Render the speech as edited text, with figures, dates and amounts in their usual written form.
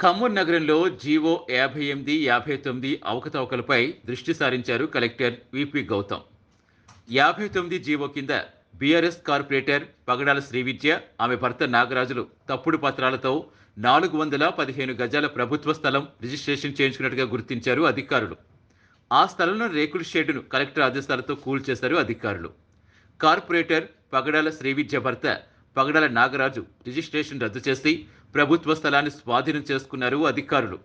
ఖమ్మం నగరంలో జీవో 58, 59 అవకతవకలపై దృష్టి సారించారు కలెక్టర్ విపి గౌతమ్. 59 జీవో కింద బీఆర్ఎస్ కార్పొరేటర్ పగడాల శ్రీవిద్య, ఆమె భర్త నాగరాజులు తప్పుడు పత్రాలతో 415 గజాల ప్రభుత్వ స్థలం రిజిస్ట్రేషన్ చేయించుకున్నట్టుగా గుర్తించారు అధికారులు. ఆ స్థలంలో రేకుల షెడ్డును కలెక్టర్ ఆదేశాలతో కూల్చేశారు అధికారులు. కార్పొరేటర్ పగడాల శ్రీవిద్య భర్త పగడాల నాగరాజు రిజిస్ట్రేషన్ రద్దు చేసి ప్రభుత్వ స్థలాన్ని స్వాధీనం చేసుకున్నారు అధికారులు.